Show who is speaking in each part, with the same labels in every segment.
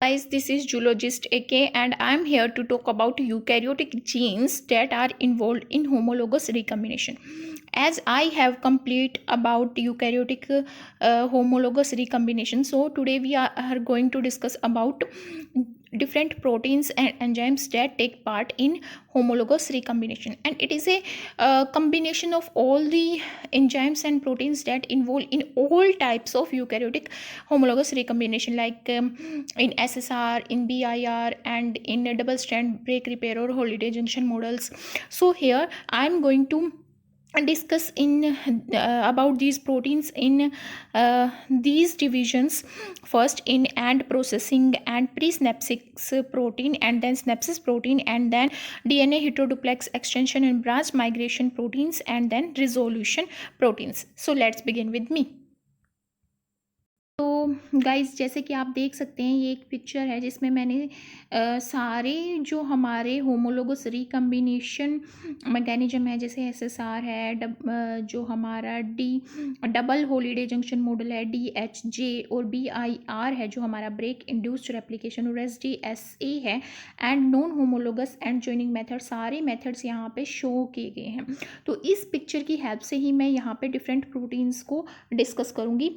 Speaker 1: Guys, this is Zoologist AK and I am here to talk about eukaryotic genes that are involved in homologous recombination. As I have complete about eukaryotic homologous recombination, so today we are going to discuss about different proteins and enzymes that take part in homologous recombination, and it is a combination of all the enzymes and proteins that involve in all types of eukaryotic homologous recombination, like in SSR, in BIR, and in double strand break repair or holiday junction models. So here I am going to discuss in about these proteins in these divisions. First, in and processing and pre-synapsis protein, and then synapsis protein, and then DNA heteroduplex extension and branch migration proteins, and then resolution proteins. So let's begin with me. तो guys, जैसे कि आप देख सकते हैं, ये एक picture है जिसमें मैंने सारे जो हमारे होमोलोगस रिकम्बिनेशन मैकेनिज्म है, जैसे एसएसआर है, जो हमारा डबल हॉलीडे जंक्शन मॉडल है, DHJ, और BIR है जो हमारा ब्रेक इंड्यूस्ड रेप्लिकेशन, और SDSA है, and non homologous end joining method, सारे मेथड्स यहाँ पे शो किए गए हैं। तो इस पिक्चर की हेल्प से ही मैं यहाँ पे डिफरेंट प्रोटीन्स को डिस्कस करूँगी।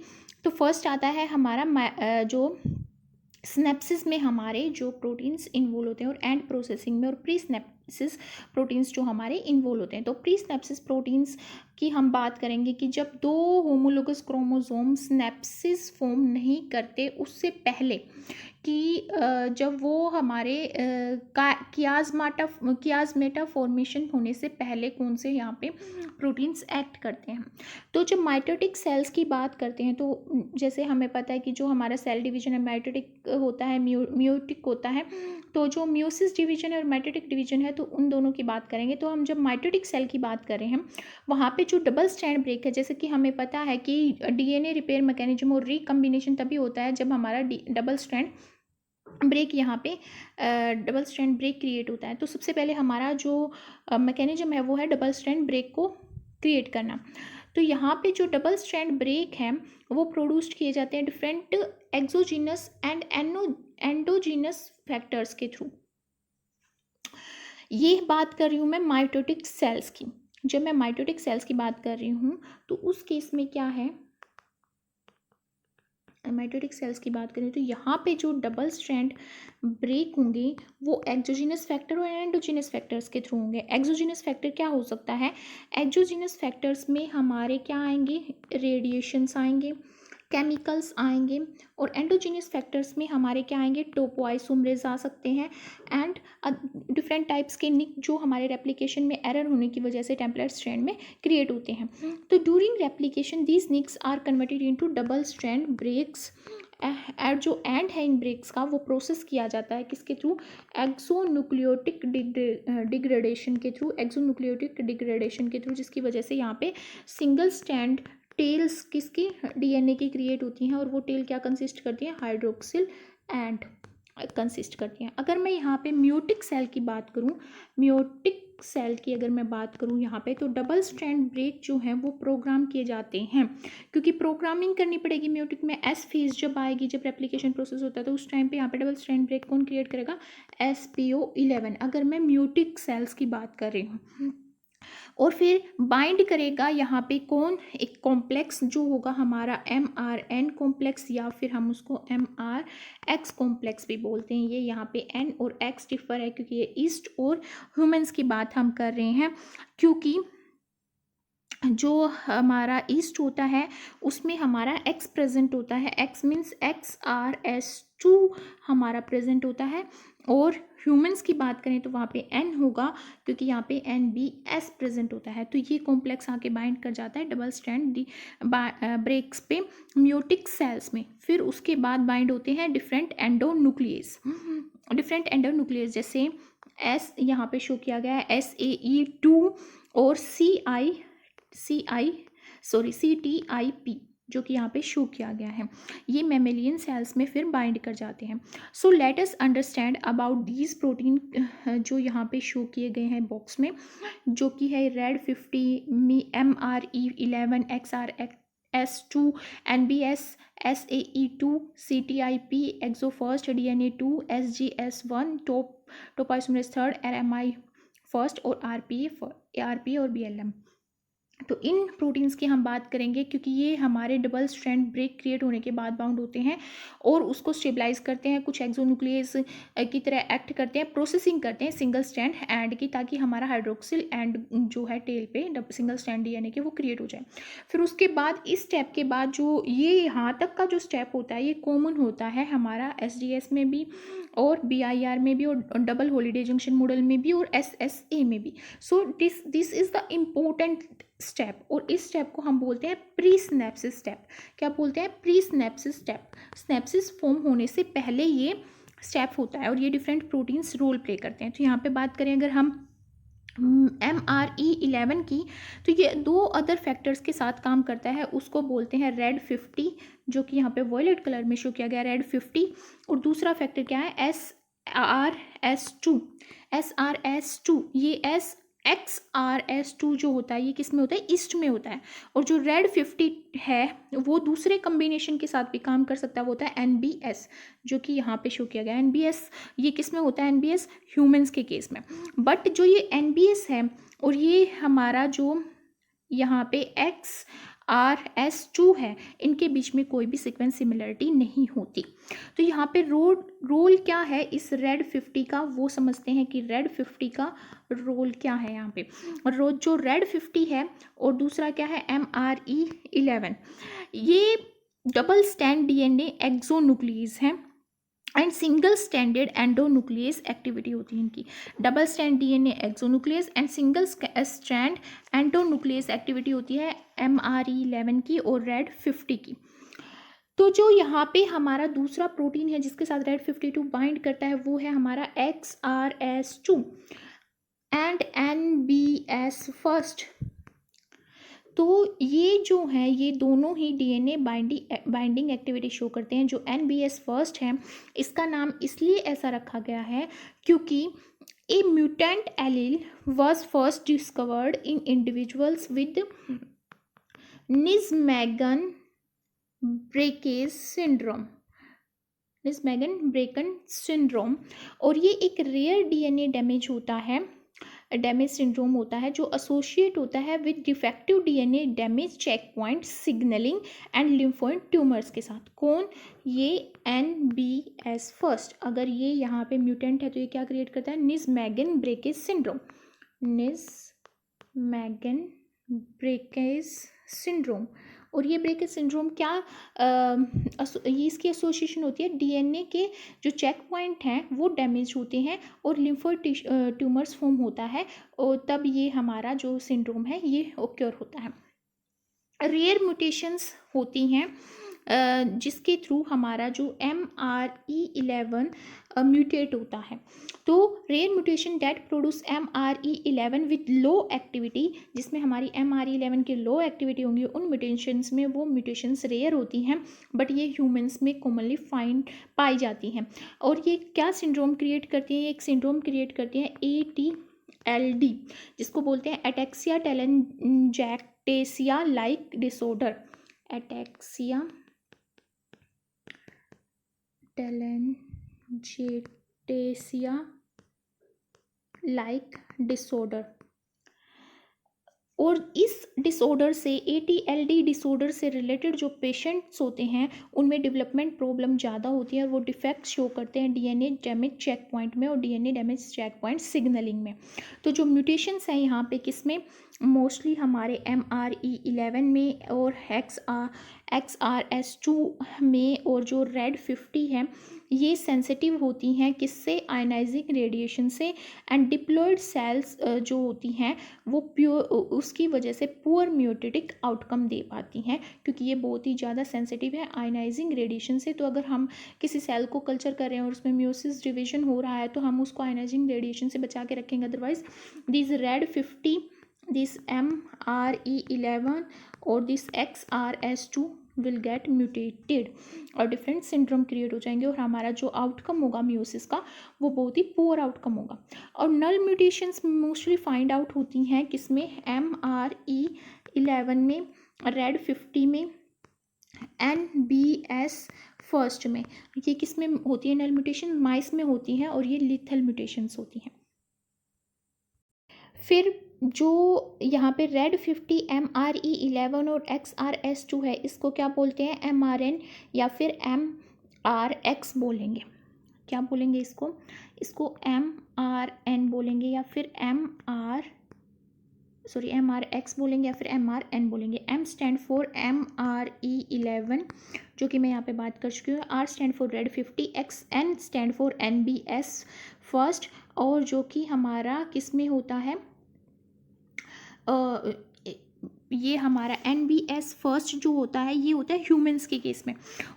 Speaker 1: तो फर्स्ट आता है हमारा जो स्नेप्सिस में हमारे जो प्रोटीन्स इन्वॉल्व होते हैं, और एंड प्रोसेसिंग में और प्री स्नेप्सिस प्रोटीन्स जो हमारे इन्वॉल्व होते हैं। तो प्री स्नेप्सिस प्रोटीन्स की हम बात करेंगे कि जब दो होमोलोगस क्रोमोसोम स्नेप्सिस फॉर्म नहीं करते उससे पहले कि जब वो हमारे कियाज़मेटा फॉर्मेशन होने से पहले कौन से यहाँ पे प्रोटीन्स एक्ट करते हैं। तो जब माइटोटिक सेल्स की बात करते हैं, तो जैसे हमें पता है कि जो हमारा सेल डिवीजन है माइटोटिक होता है, म्यूटिक होता है। तो जो म्यूसिस डिवीजन है और माइटोटिक डिवीजन है, तो उन दोनों की बात करेंगे। तो हम जब माइटोटिक सेल की बात कर रहे हैं, वहाँ पे जो डबल स्ट्रैंड ब्रेक है, जैसे कि हमें पता है कि DNA रिपेयर मैकेनिज्म और रिकम्बिनेशन तभी होता है जब हमारा डबल स्ट्रैंड ब्रेक यहाँ पे डबल स्ट्रैंड ब्रेक क्रिएट होता है। तो सबसे पहले हमारा जो मैकेनिज्म है वो है डबल स्ट्रैंड ब्रेक को क्रिएट करना। तो यहाँ पे जो डबल स्ट्रैंड ब्रेक है वो प्रोड्यूस्ड किए जाते हैं different exogenous and endogenous factors के थ्रू। ये बात कर रही हूँ मैं माइटोटिक सेल्स की। जब मैं माइटोटिक सेल्स की बात कर रही हूँ तो उस केस में क्या है, माइटोटिक सेल्स की बात करें तो यहाँ पे जो डबल स्ट्रैंड ब्रेक होंगे वो एक्सोजीनस फैक्टर और एंडोजीनस फैक्टर्स के थ्रू होंगे। एक्सोजीनस फैक्टर क्या हो सकता है, एक्सोजीनस फैक्टर्स में हमारे क्या आएंगे, रेडिएशंस आएंगे, केमिकल्स आएंगे, और एंडोजीनियस फैक्टर्स में हमारे क्या आएंगे, टोपोआइसोमरेज आ सकते हैं, एंड डिफरेंट टाइप्स के निक जो हमारे रेप्लिकेशन में एरर होने की वजह से टेम्पलेट स्ट्रैंड में क्रिएट होते हैं। तो during replication these nicks are converted into double strand breaks. जो एंड है इन ब्रेक्स का वो प्रोसेस किया जाता है किसके थ्रू, एक्सोन्यूक्लियोटिक डिग्रेडेशन के थ्रू, एक्सोन्यूक्लियोटिक डिग्रेडेशन के थ्रू, जिसकी वजह से यहाँ पे सिंगल स्ट्रैंड टेल्स किसकी, DNA की क्रिएट होती हैं, और वो टेल क्या कंसिस्ट करती हैं, हाइड्रोक्सिल एंड कंसिस्ट करती हैं। अगर मैं यहाँ पे म्यूटिक सेल की बात करूँ, म्यूटिक सेल की अगर मैं बात करूँ यहाँ पे, तो डबल स्ट्रैंड ब्रेक जो हैं वो प्रोग्राम किए जाते हैं, क्योंकि प्रोग्रामिंग करनी पड़ेगी म्यूटिक में। एस फेज जब आएगी, जब रेप्लिकेशन प्रोसेस होता है, तो उस टाइम पे यहाँ पे डबल स्ट्रैंड ब्रेक कौन क्रिएट करेगा, SPO11, अगर मैं म्यूटिक सेल्स की बात कर रही हूँ। और फिर बाइंड करेगा यहाँ पे कौन, एक कॉम्प्लेक्स जो होगा हमारा MRN कॉम्प्लेक्स, या फिर हम उसको MRX कॉम्प्लेक्स भी बोलते हैं। ये यहाँ पे N और X डिफर है क्योंकि ये ईस्ट और ह्यूमंस की बात हम कर रहे हैं, क्योंकि जो हमारा ईस्ट होता है उसमें हमारा X प्रेजेंट होता है, X मीन्स XRS2 हमारा प्रेजेंट होता है, और ह्यूमंस की बात करें तो वहाँ पे N होगा क्योंकि यहाँ पे NBS प्रेजेंट होता है। तो ये कॉम्प्लेक्स आके बाइंड कर जाता है डबल स्ट्रैंड ब्रेक्स पे म्यूटिक सेल्स में। फिर उसके बाद बाइंड होते हैं डिफरेंट एंडोन्यूक्लियस, डिफरेंट एंडोन्यूक्लियस, जैसे S यहाँ पे शो किया गया है SAE2 और CTIP जो कि यहाँ पे शो किया गया है, ये मेमेलियन सेल्स में फिर बाइंड कर जाते हैं। So let us understand about these protein जो यहाँ पे शो किए गए हैं बॉक्स में, जो कि है rad 50, MRE11, S2, NBS, SAE2, CTIP, exo first, DNA2, SGS1, topoisomerase third, RMI first और आरपीए और BLM। तो इन प्रोटीन्स की हम बात करेंगे क्योंकि ये हमारे डबल स्ट्रैंड ब्रेक क्रिएट होने के बाद बाउंड होते हैं और उसको स्टेबलाइज करते हैं, कुछ एक्सोन्यूक्लियस की तरह एक्ट करते हैं, प्रोसेसिंग करते हैं सिंगल स्ट्रैंड एंड की, ताकि हमारा हाइड्रोक्सिल एंड जो है टेल पे सिंगल स्ट्रैंड DNA के वो क्रिएट हो जाए। फिर उसके बाद इस स्टेप के बाद जो ये यहाँ तक का जो स्टेप होता है ये कॉमन होता है हमारा SDS में भी और BIR में भी और डबल हॉलीडे जंक्शन मॉडल में भी और SSA में भी। So this is the important step और इस स्टेप को हम बोलते हैं प्री स्नैप्सिस स्टेप। क्या बोलते हैं? Pre synapsis step. Synapsis form होने से पहले ये स्टेप होता है और ये डिफरेंट प्रोटीन्स रोल प्ले करते हैं। तो यहाँ पे बात करें अगर हम MRE11 की, तो ये 2 अदर फैक्टर्स के साथ काम करता है, उसको बोलते हैं रेड 50, जो कि यहाँ पे वॉयलेट कलर में शो किया गया रेड 50, और दूसरा फैक्टर क्या है? SRS2। ये XRS2 जो होता है ये किस में होता है? ईस्ट में होता है। और जो रेड 50 है वो दूसरे कम्बिनेशन के साथ भी काम कर सकता है, वो होता है NBS, जो कि यहाँ पे शो किया गया है। NBS ये किस में होता है? NBS ह्यूमंस के केस में। बट जो ये NBS है और ये हमारा जो यहाँ पे XRS2 है, इनके बीच में कोई भी सीक्वेंस सिमिलरिटी नहीं होती। तो यहाँ पे रोल क्या है इस रेड 50 का, वो समझते हैं कि रेड 50 का रोल क्या है यहाँ पे। और जो रेड 50 है और दूसरा क्या है MRE11, ये डबल स्टैंड DNA एक्सोन्यूक्लियस है and single standard endonuclease activity होती है इनकी। Double stand DNA exonuclease and single strand endonuclease activity होती है MRE11 की और रेड 50 की। तो जो यहाँ पे हमारा दूसरा प्रोटीन है जिसके साथ रेड 52 बाइंड करता है वो है हमारा XRS2 एंड NBS फर्स्ट। तो ये जो है ये दोनों ही DNA बाइंडिंग एक्टिविटी शो करते हैं। जो NBS फर्स्ट है इसका नाम इसलिए ऐसा रखा गया है क्योंकि a mutant allele was first discovered in individuals with Nijmegen breakage syndrome, और ये एक रेयर DNA डैमेज सिंड्रोम होता है जो एसोसिएट होता है with defective DNA damage checkpoint signalling and lymphoid tumours के साथ। कौन? ये NBS फर्स्ट। अगर ये यहाँ पे म्यूटेंट है तो ये क्या क्रिएट करता है? निज़मेगन ब्रेकेज सिंड्रोम। और ये ब्रेकेज सिंड्रोम क्या ये इसकी एसोसिएशन होती है DNA के जो चेक पॉइंट हैं वो डैमेज होते हैं और लिम्फोइड ट्यूमर्स फॉर्म होता है और तब ये हमारा जो सिंड्रोम है ये ओक्योर होता है। रेयर म्यूटेशंस होती हैं जिसके थ्रू हमारा जो MRE11 म्यूटेट होता है। तो rare mutation that produce MRE11 with low activity, जिसमें हमारी MRE11 की लो एक्टिविटी होंगी, उन म्यूटेशंस में वो म्यूटेशंस रेयर होती हैं बट ये ह्यूमंस में कॉमनली पाई जाती हैं। और ये क्या सिंड्रोम क्रिएट करती हैं? एक सिंड्रोम क्रिएट करती हैं ATLD, जिसको बोलते हैं ataxia telangiectasia like disorder. Ataxia telangiectasia like disorder. और इस डिसऑर्डर से ATLD डिसऑर्डर से रिलेटेड जो पेशेंट्स होते हैं उनमें डेवलपमेंट प्रॉब्लम ज़्यादा होती है और वो डिफेक्ट शो करते हैं DNA डैमेज चेक पॉइंट में और DNA damage checkpoint signalling में। तो जो म्यूटेशंस हैं यहाँ पे किसमें? मोस्टली हमारे MRE11 में और XRS2 में, और जो रेड 50 है ये सेंसिटिव होती हैं किससे? आयनाइजिंग रेडिएशन से। एंड डिप्लॉयड सेल्स जो होती हैं वो उसकी वजह से पुअर म्यूटेटिक आउटकम दे पाती हैं क्योंकि ये बहुत ही ज़्यादा सेंसिटिव है आयनाइजिंग रेडिएशन से। तो अगर हम किसी सेल को कल्चर कर रहे हैं और उसमें म्यूसिस डिवीजन हो रहा है तो हम उसको आयनाइजिंग रेडिएशन से बचा के रखेंगे, otherwise this red 50, this MRE11 और this XRS2 will get mutated और डिफरेंट सिंड्रोम क्रिएट हो जाएंगे और हमारा जो आउटकम होगा म्यूसिस का वो बहुत ही पुअर आउटकम होगा। और नल म्यूटेशंस मोस्टली फाइंड आउट होती हैं किसमें? MRE11 में, रेड 50 में NBS फर्स्ट में। ये किस में होती है नल म्यूटेशन? माइस में होती हैं और ये लिथल म्यूटेशंस होती हैं। फिर जो यहाँ पे रेड 50 MRE11 और XRS2 है, इसको क्या बोलते हैं? MRN या फिर MRX बोलेंगे। क्या बोलेंगे इसको? इसको MRN बोलेंगे या फिर MRX बोलेंगे या फिर MRN बोलेंगे। M स्टैंड फॉर MRE11 जो कि मैं यहाँ पे बात कर चुकी हूँ। R stand for red 50, N stand for NBS first, और जो कि हमारा किस में होता है? ये हमारा NBS फर्स्ट जो होता है ये होता है ह्यूमंस के केस में।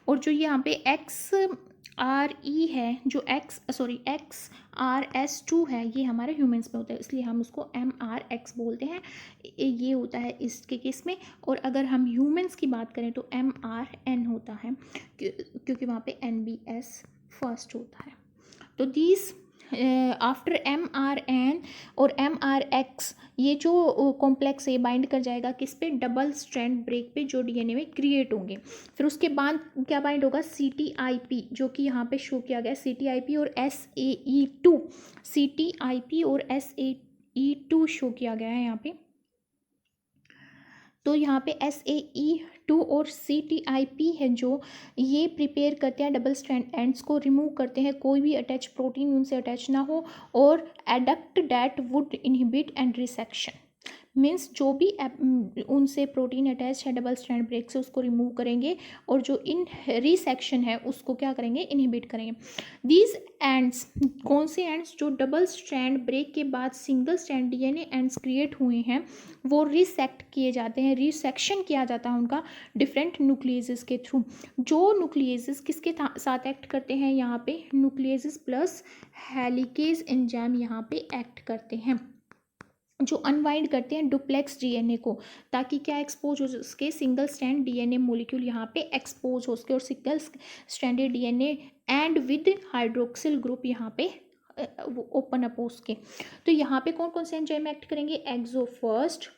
Speaker 1: और जो यहाँ पे XRE है, जो XRS2 है, ये हमारे ह्यूमंस में होता है, इसलिए हम उसको MRX बोलते हैं। ये होता है इसके केस में। और अगर हम ह्यूमंस की बात करें तो MRN होता है, क्योंकि वहाँ पे NBS फर्स्ट होता है। तो दीज आफ्टर MRN और MRX ये जो कॉम्प्लेक्स है बाइंड कर जाएगा किस पे? डबल स्ट्रैंड ब्रेक पे, जो DNA में क्रिएट होंगे। फिर उसके बाद क्या बाइंड होगा? CTIP, जो कि यहाँ पे शो किया गया है, CTIP और SAE2, CTIP और SAE2 शो किया गया है यहाँ पे। तो यहाँ पे SAE2 और CTIP है जो ये प्रिपेयर करते हैं डबल स्ट्रैंड एंड्स को, रिमूव करते हैं कोई भी अटैच प्रोटीन उनसे अटैच ना हो, और adduct that would inhibit and resection. Means जो भी उनसे प्रोटीन अटैच है डबल स्ट्रैंड ब्रेक से उसको रिमूव करेंगे, और जो इन रिसेक्शन है उसको क्या करेंगे? इनहिबिट करेंगे। दीज एंड्स, कौन से एंड्स? जो डबल स्ट्रैंड ब्रेक के बाद single strand DNA ends create हुए हैं वो रिसेक्ट किए जाते हैं, रिसेक्शन किया जाता है उनका डिफरेंट न्यूक्लियसेस के थ्रू। जो न्यूक्लियसेस किसके साथ एक्ट करते हैं? यहाँ पे न्यूक्लियसेस प्लस हेलिकेज एंजाइम यहाँ पे एक्ट करते हैं, जो अनवाइंड करते हैं डुप्लेक्स DNA को, ताकि क्या एक्सपोज हो सके? सिंगल स्ट्रैंड DNA मोलिक्यूल यहाँ पे एक्सपोज हो सके, और single stranded DNA and with hydroxyl group यहाँ पे वो ओपन अप हो सके। तो यहाँ पे कौन कौन से एंजाइम एक्ट करेंगे? एक्सो फर्स्ट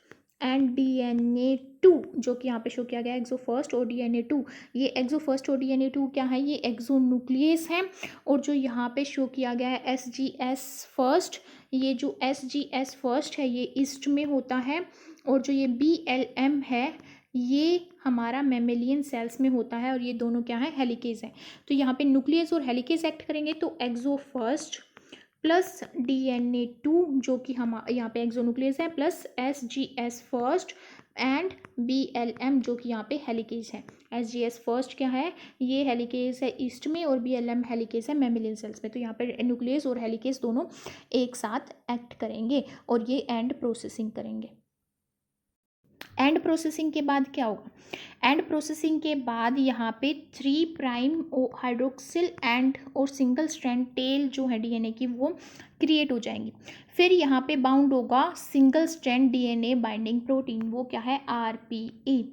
Speaker 1: एंड DNA2, जो कि यहाँ पे शो किया गया है, एक्सो फर्स्ट और DNA2। ये एक्सो फर्स्ट और DNA2 क्या है? ये एक्सो न्यूक्लियस है। और जो यहाँ पे शो किया गया है SGS फर्स्ट, ये जो SGS फर्स्ट है ये ईस्ट में होता है, और जो ये BLM है ये हमारा मेमेलियन सेल्स में होता है, और ये दोनों क्या है? हेलिकेज है। तो यहाँ पे न्यूक्लियस और हेलिकेज एक्ट करेंगे, तो एक्सो फर्स्ट प्लस DNA2 जो कि हम यहाँ पे एक्सोन्यूक्लियस है, plus SGS first and BLM जो कि यहाँ पे हेलिकेज है। SGS फर्स्ट क्या है? ये हेलिकेज है ईस्ट में, और BLM हेलिकेज है मेमेलियन सेल्स में। तो यहाँ पे न्यूक्लियस और हेलिकेज दोनों एक साथ एक्ट करेंगे और ये एंड प्रोसेसिंग करेंगे। एंड प्रोसेसिंग के बाद क्या होगा? एंड प्रोसेसिंग के बाद यहाँ पे 3 प्राइम हाइड्रोक्सिल एंड और सिंगल स्ट्रैंड टेल जो है DNA की वो क्रिएट हो जाएंगी। फिर यहाँ पे बाउंड होगा single strand DNA binding protein, वो क्या है? RPE।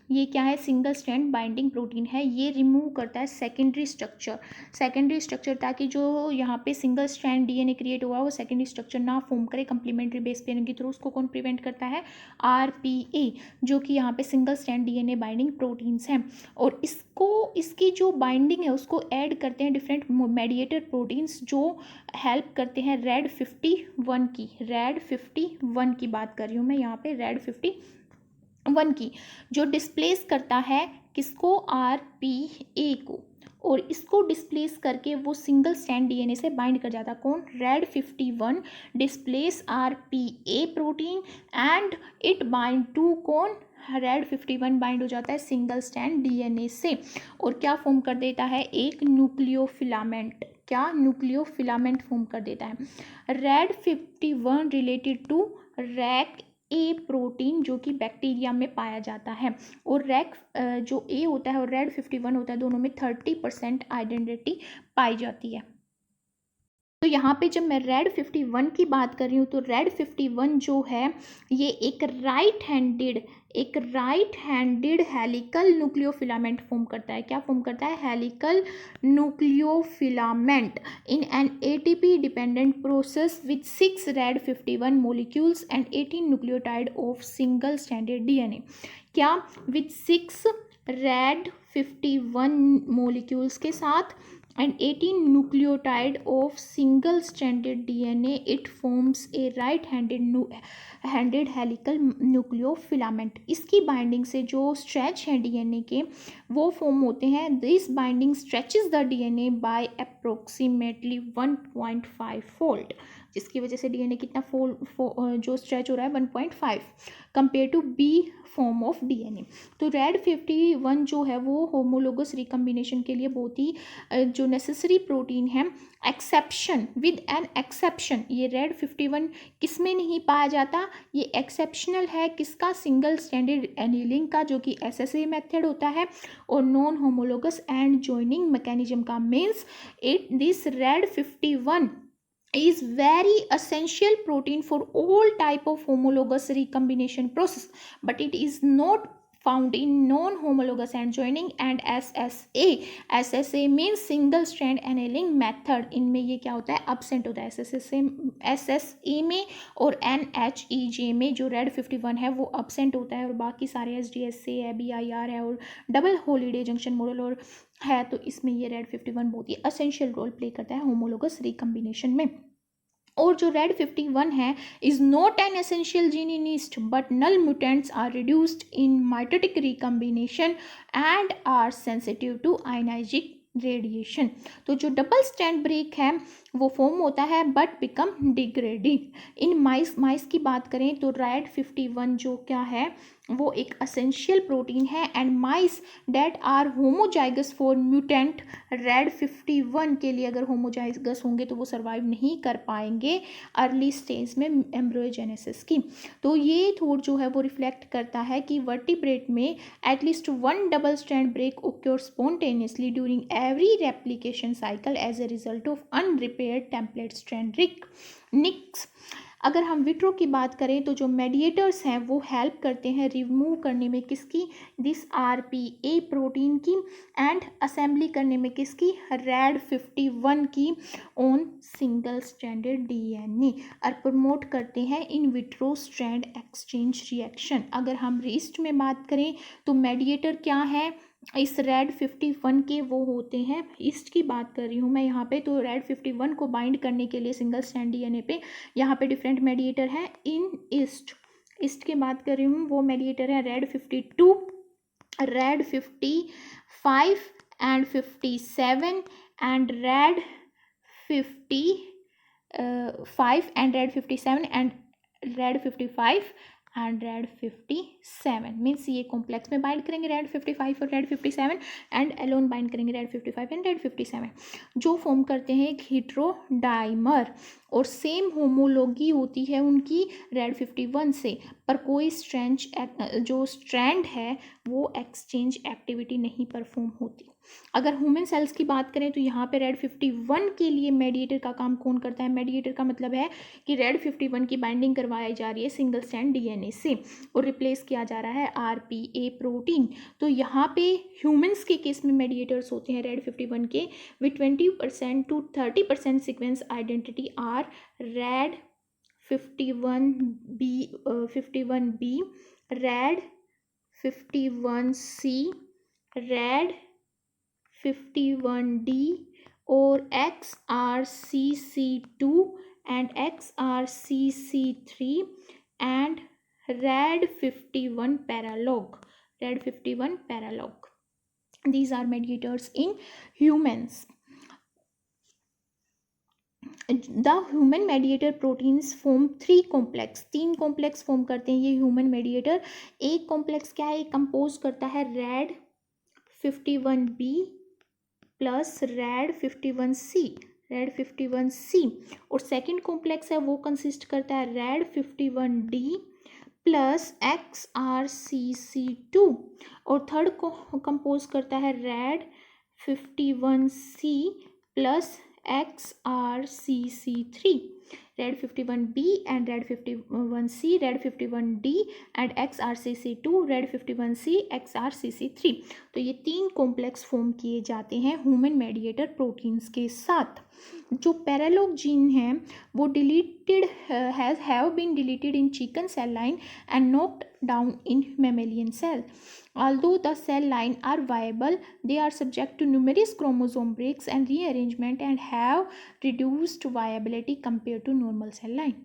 Speaker 1: ये क्या है? सिंगल स्ट्रैंड बाइंडिंग प्रोटीन है। ये रिमूव करता है सेकेंडरी स्ट्रक्चर, ताकि जो यहाँ पे सिंगल स्ट्रैंड DNA क्रिएट हुआ वो सेकेंडरी स्ट्रक्चर ना फॉर्म करे कंप्लीमेंट्री बेस पेयरिंग के थ्रू। उसको कौन प्रिवेंट करता है? RPA, जो कि यहाँ पे single strand DNA binding proteins हैं। और इसकी जो बाइंडिंग है उसको ऐड करते हैं डिफरेंट मेडिएटर प्रोटीन्स जो हेल्प करते हैं रेड 51 की बात कर रही हूँ मैं यहाँ पे, रेड 51 की, जो डिस्प्लेस करता है किसको? RPA को, और इसको डिस्प्लेस करके वो सिंगल स्ट्रैंड DNA से बाइंड कर जाता है। कौन? Rad 51 displace RPA protein and it bind to कौन? रेड 51 बाइंड हो जाता है सिंगल स्ट्रैंड DNA से, और क्या फॉर्म कर देता है? एक न्यूक्लियोफिलामेंट। क्या? न्यूक्लियोफिलामेंट फॉर्म कर देता है। Rad 51 related to RecA protein जो कि बैक्टीरिया में पाया जाता है, और रैक जो ए होता है और रेड 51 होता है, दोनों में 30% आइडेंटिटी पाई जाती है। तो यहाँ पे जब मैं रेड 51 की बात कर रही हूँ तो रेड 51 जो है ये एक right handed helical nucleofilament form करता है। क्या फॉर्म करता है? Helical nucleofilament in an ATP dependent process with 6 rad 51 molecules and 18 nucleotide of single stranded DNA। क्या? विथ 6 रेड 51 मोलिक्यूल्स के साथ and 18 nucleotide of single stranded DNA. It forms a right handed helical nucleofilament. इसकी binding से जो stretch हैं DNA के वो form होते हैं. This binding stretches the DNA by approximately 1.5 fold, जिसकी वजह से डीएनए कितना जो स्ट्रेच हो रहा है 1.5 compare to B form of DNA. तो रेड 51 जो है वो होमोलोगस रिकम्बिनेशन के लिए बहुत ही जो नेसेसरी प्रोटीन है. एक्सेप्शन विद एन एक्सेप्शन, ये रेड 51 किस में नहीं पाया जाता, ये एक्सेप्शनल है किसका, सिंगल स्टैंडर्ड एनीलिंग का, जो कि एसएसए मेथड होता है, और non homologous end joining mechanism का. Means it this rad 51 is very essential protein for all type of homologous recombination process, but it is not found in non-homologous and joining and SSA. SSA means single strand annealing method. इनमें ये क्या होता है, absent होता है SSA में, और NHEJ में जो रेड 51 है वो absent होता है, और बाकी सारे SDSA है, BIR है, और डबल हॉलीडे जंक्शन मॉडल और है. तो इसमें ये रेड 51 बहुत ही असेंशियल रोल प्ले करता है होमोलोगस रिकम्बिनेशन में. और जो रेड 51 है is not an essential gene in yeast, but null mutants are reduced in mitotic recombination and are sensitive to ionizing radiation. तो जो डबल स्टैंड ब्रेक है वो फॉर्म होता है बट बिकम डिग्रेडिंग इन माइस की बात करें तो रेड 51 जो क्या है वो एक असेंशियल प्रोटीन है. And mice that are homozygous for mutant Rad 51 के लिए अगर होमोजाइगस होंगे तो वो सर्वाइव नहीं कर पाएंगे अर्ली स्टेज में एम्ब्रियोजेनेसिस की. तो ये थॉट जो है वो रिफ्लेक्ट करता है कि वर्टिब्रेट में at least one double strand break occur spontaneously during every replication cycle as a result of unrepaired template strand nicks. अगर हम विट्रो की बात करें तो जो मेडिएटर्स हैं वो हेल्प करते हैं रिमूव करने में किसकी, दिस RPA प्रोटीन की, एंड असेंबली करने में किसकी, रेड 51 की ऑन सिंगल स्ट्रैंडेड DNA, और प्रमोट करते हैं in vitro strand exchange reaction. अगर हम ईस्ट में बात करें तो मेडिएटर क्या है इस रेड 51 के, वो होते हैं, ईस्ट की बात कर रही हूँ मैं यहाँ पे, तो रेड 51 को बाइंड करने के लिए सिंगल स्ट्रैंड DNA पे यहाँ पे डिफरेंट मेडिएटर हैं इन ईस्ट की बात कर रही हूँ. वो मेडिएटर है Rad 52, red 55 and 57 and red 55 and red 57 and red 55 and red 57. Means ये कॉम्प्लेक्स में बाइंड करेंगे रेड 55 और रेड 57, एंड एलोन बाइंड करेंगे रेड 55 एंड रेड 57, जो फॉर्म करते हैं एक हेटेरोडाइमर. और सेम होमोलॉगी होती है उनकी रेड 51 से, पर कोई जो स्ट्रैंड है वो एक्सचेंज एक्टिविटी नहीं परफॉर्म होती. अगर ह्यूमन सेल्स की बात करें तो यहाँ पे रेड 51 के लिए मेडिएटर का काम कौन करता है, मेडिएटर का मतलब है कि रेड 51 की बाइंडिंग करवाई जा रही है सिंगल स्ट्रैंड DNA से और रिप्लेस किया जा रहा है RPA प्रोटीन. तो यहाँ पे ह्यूमंस के केस में मेडिएटर्स होते हैं रेड 51 के with 20% to 30% sequence identity are Rad 51B, 51B, Rad 51C, Rad 51D और XRCC2 and XRCC3 and Rad 51 paralog. Rad 51 paralog. These are mediators in humans. The human mediator proteins form 3 complex, 3 complex form करते हैं ये human mediator. एक complex क्या है, compose करता है red 51B plus red 51C, red 51C, और second complex है वो कंसिस्ट करता है रेड 51D प्लस XRCC2, और थर्ड को कंपोज करता है red 51C plus XRCC3. Red 51B and red 51C, Rad 51D and XRCC2, red 51C XRCC3। तो ये 3 कॉम्प्लेक्स फॉर्म किए जाते हैं ह्यूमन मेडिएटर प्रोटीन्स के साथ। जो पैरेलॉग जीन है वो deleted have been deleted in chicken cell line and knocked down in mammalian cell. Although the cell line are viable, they are subject to numerous chromosome breaks and rearrangement and have reduced viability compared to normal cell line.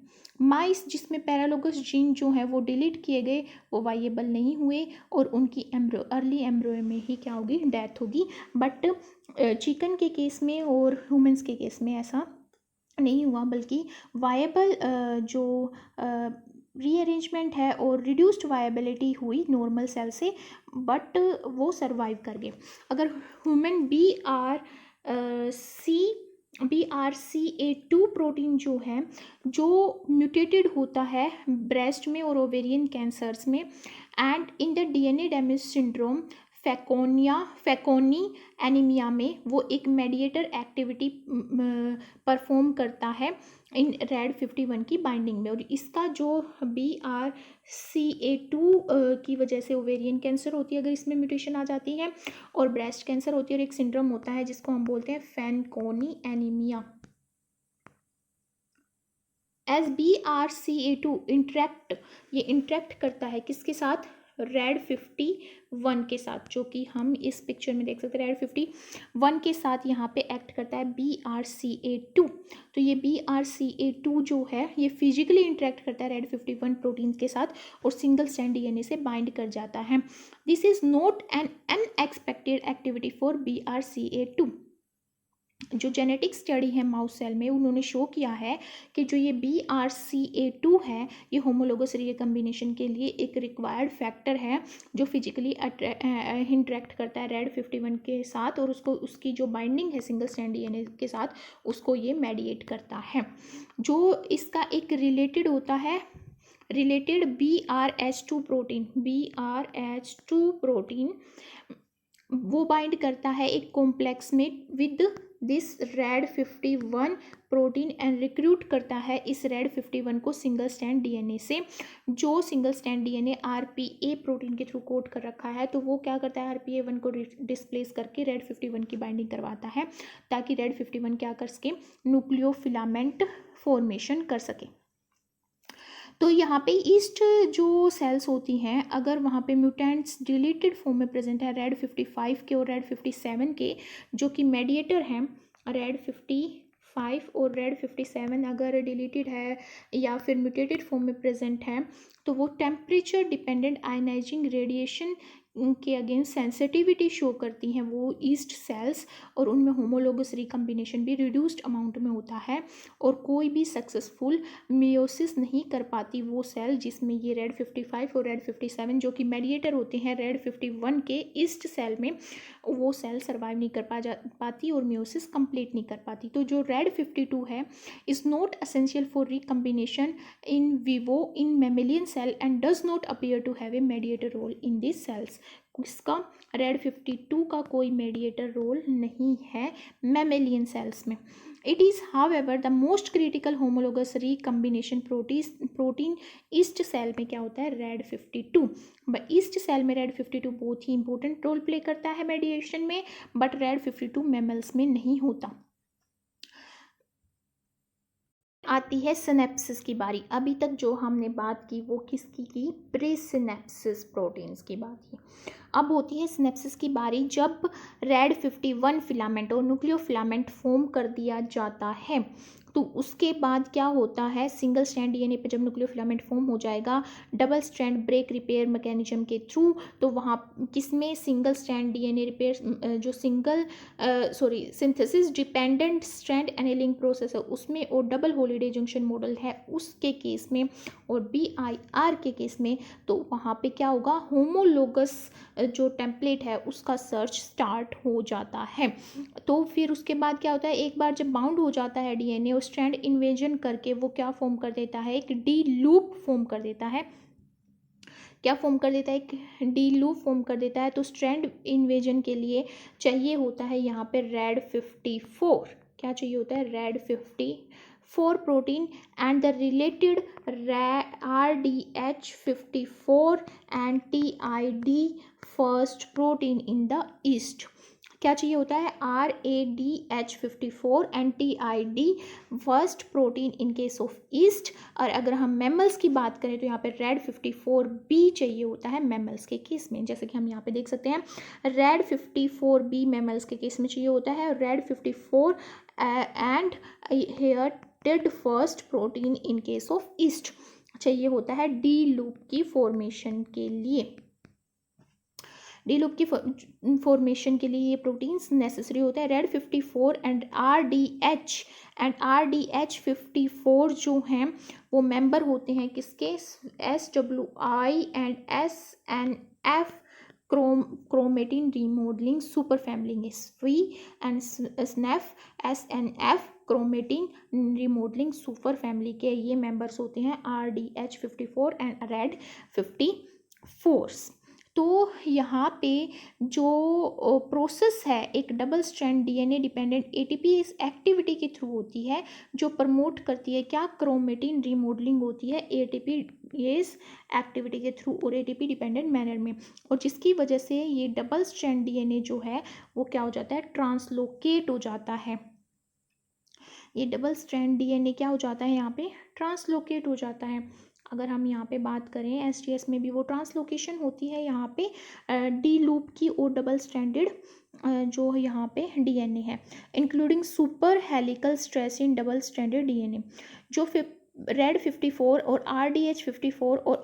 Speaker 1: माइस जिसमें पैरालोगस gene जो है वो delete किए गए, वो वाइएबल नहीं हुए और उनकी अर्ली एम्ब्रियो में ही क्या होगी, डेथ होगी। बट चिकन के केस में और ह्यूमंस के केस में ऐसा नहीं हुआ, बल्कि वाइएबल जो रीअरेंजमेंट है और रिड्यूस्ड वायबिलिटी हुई नॉर्मल सेल से, बट वो सर्वाइव कर गए। अगर ह्यूमन BRCA2 प्रोटीन जो है जो म्यूटेटेड होता है ब्रेस्ट में और ओवेरियन कैंसर्स में and in the DNA damage syndrome Fanconi anaemia में, वो एक मेडिएटर एक्टिविटी परफॉर्म करता है इन रेड 51 की बाइंडिंग में। और इसका जो BRCA2 की वजह से ओवेरियन कैंसर होती है अगर इसमें म्यूटेशन आ जाती है, और ब्रेस्ट कैंसर होती है, और एक सिंड्रोम होता है जिसको हम बोलते हैं फैनकोनी एनीमिया। एज BRCA2 ये इंटरेक्ट करता है किसके साथ, रेड 51 के साथ, जो कि हम इस पिक्चर में देख सकते हैं। रेड 51 के साथ यहाँ पे एक्ट करता है BRCA2। तो ये BRCA2 जो है ये फिजिकली इंटरेक्ट करता है रेड 51 प्रोटीन के साथ और सिंगल स्ट्रैंड DNA से बाइंड कर जाता है। This is not N unexpected activity for BRCA2। जो जेनेटिक स्टडी है माउस सेल में, उन्होंने शो किया है कि जो ये BRCA2 है ये होमोलोगस रिकम्बिनेशन के लिए एक रिक्वायर्ड फैक्टर है जो फिजिकली इंटरेक्ट करता है रेड 51 के साथ, और उसकी जो बाइंडिंग है सिंगल स्ट्रैंड DNA के साथ उसको ये मेडिएट करता है। जो इसका एक रिलेटेड होता है, रिलेटेड BRH2 प्रोटीन वो बाइंड करता है एक कॉम्प्लेक्स में with this rad 51 protein and recruit करता है इस रेड 51 को सिंगल स्ट्रैंड DNA से। जो single strand DNA RPA protein के थ्रू कोड कर रखा है, तो वो क्या करता है, RPA1 को डिस्प्लेस करके रेड 51 की बाइंडिंग करवाता है ताकि रेड 51 क्या कर सके, न्यूक्लियोफिलामेंट फॉर्मेशन कर सके। तो यहाँ पे ईस्ट जो सेल्स होती हैं, अगर वहाँ पे म्यूटेंट्स डिलीटेड फॉर्म में प्रेजेंट है रेड 55 के और रेड 57 के, जो कि मेडिएटर हैं, रेड 55 और रेड 57 अगर डिलीटेड है या फिर म्यूटेटेड फॉर्म में प्रेजेंट है, तो वो टेम्परेचर डिपेंडेंट आयनाइजिंग रेडिएशन के अगेंस्ट सेंसिटिविटी शो करती हैं वो ईस्ट सेल्स, और उनमें होमोलोगस रिकम्बिनेशन भी रिड्यूस्ड अमाउंट में होता है, और कोई भी सक्सेसफुल मियोसिस नहीं कर पाती वो सेल जिसमें ये रेड 55 और रेड 57 जो कि मेडिएटर होते हैं रेड 51 के ईस्ट सेल में, वो सेल सर्वाइव नहीं कर पाती और मियोसिस कंप्लीट नहीं कर पाती। तो जो रेड 52 है is not essential for recombination in vivo in mammalian cell and does not appear to have a mediator role in this cells. इसका रेड 52 का कोई मेडिएटर रोल नहीं है मैमेलियन सेल्स में। It is however the most critical homologous recombination protein yeast cell में क्या होता है, रेड 52। बट ईस्ट सेल में रेड 52 बहुत ही इंपॉर्टेंट रोल प्ले करता है मेडिएशन में, बट रेड 52 मैमल्स में नहीं होता। आती है सिनेप्सिस की बारी। अभी तक जो हमने बात की वो किसकी की, प्रीसिनेप्सिस प्रोटीन्स की बात की। अब होती है सिनेप्सिस की बारी जब रेड 51 फिलामेंट और न्यूक्लियो फिलामेंट फॉर्म कर दिया जाता है। तो उसके बाद क्या होता है, सिंगल स्ट्रैंड DNA पे जब न्यूक्लियो फिलामेंट फॉर्म हो जाएगा double strand break repair mechanism के थ्रू, तो वहाँ किसमें सिंगल स्ट्रैंड DNA रिपेयर जो synthesis dependent strand annealing process है उसमें, और डबल हॉलिडे जंक्शन मॉडल है उसके केस में, और BIR के केस में, तो वहाँ पे क्या होगा, होमोलोगस जो टेम्पलेट है उसका सर्च स्टार्ट हो जाता है। तो फिर उसके बाद क्या होता है, एक बार जब बाउंड हो जाता है DNA और स्ट्रैंड इन्वेजन करके वो क्या फॉर्म कर देता है, एक डी लूप फॉर्म कर देता है। क्या फॉर्म कर देता है, एक डी लूप फॉर्म कर देता है। तो स्ट्रैंड इन्वेजन के लिए चाहिए होता है यहाँ पे रेड 54, क्या चाहिए होता है, Rad 54 protein and the related RDH54 and TID first protein in the east. क्या चाहिए होता है, RADH54 and TID first protein in case of east. और अगर हम मैमल्स की बात करें तो यहाँ पे रेड 54B चाहिए होता है मैमल्स के केस में, जैसे कि हम यहाँ पे देख सकते हैं रेड 54B मैमल्स के केस में चाहिए होता है, Rad 54 and here that first protein in case of yeast चाहिए होता है डी लूप की फॉर्मेशन के लिए। डी लूप की फॉर्मेशन के लिए ये प्रोटीन्स नेसेसरी होता है। रेड 54 एंड RDH54 जो हैं वो मेंबर होते हैं किसके, SWI and SNF chromatin remodelling super family, SWI and SNF chromatin remodelling super family के ये मेंबर्स होते हैं RDH54 एंड रेड 54। तो यहाँ पे जो प्रोसेस है एक double strand DNA dependent ATP इस एक्टिविटी के थ्रू होती है जो प्रमोट करती है क्या, क्रोमेटिन रिमॉडलिंग होती है एटीपी इस एक्टिविटी के थ्रू और एटीपी डिपेंडेंट मैनर में, और जिसकी वजह से ये डबल स्ट्रैंड डीएनए जो है वो क्या हो जाता है, ट्रांसलोकेट हो जाता है। ये डबल स्ट्रैंड डीएनए क्या हो जाता है, यहाँ पे ट्रांसलोकेट हो जाता है। अगर हम यहाँ पे बात करें एसटीएस में भी वो ट्रांसलोकेशन होती है यहाँ पे डी लूप की और डबल स्ट्रैंडेड जो यहाँ पे डीएनए है, including super helical stress in double stranded DNA. जो रेड 54 और RDH54 और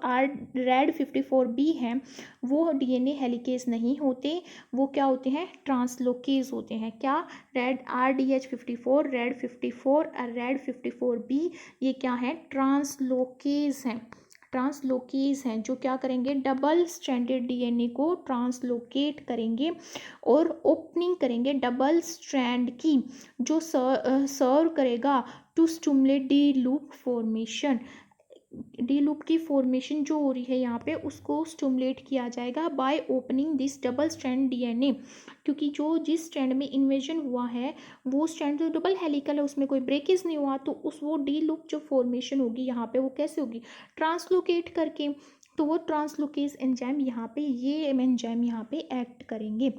Speaker 1: रेड 54B हैं वो डीएनए हेलिकेज नहीं होते, वो क्या होते हैं, ट्रांसलोकेज होते हैं। क्या, रेड RDH54, रेड 54 और रेड 54B ये क्या है, ट्रांसलोकेज हैं। ट्रांसलोकेज हैं जो क्या करेंगे, डबल स्ट्रैंडेड डीएनए को ट्रांसलोकेट करेंगे और ओपनिंग करेंगे डबल स्ट्रैंड की जो सर्व करेगा to stimulate D loop formation. D loop की फॉर्मेशन जो हो रही है यहाँ पे उसको स्टिमुलेट किया जाएगा by opening this double strand DNA, क्योंकि जो जिस स्ट्रैंड में इन्वेजन हुआ है वो स्ट्रैंड जो डबल हेलिकल है उसमें कोई ब्रेकेज नहीं हुआ, तो उस वो डी लूप जो फॉर्मेशन होगी यहाँ पे वो कैसे होगी, ट्रांसलोकेट करके। तो वो ट्रांसलोकेज एंजाइम यहाँ पे ये एंजाइम यहाँ पे एक्ट करेंगे।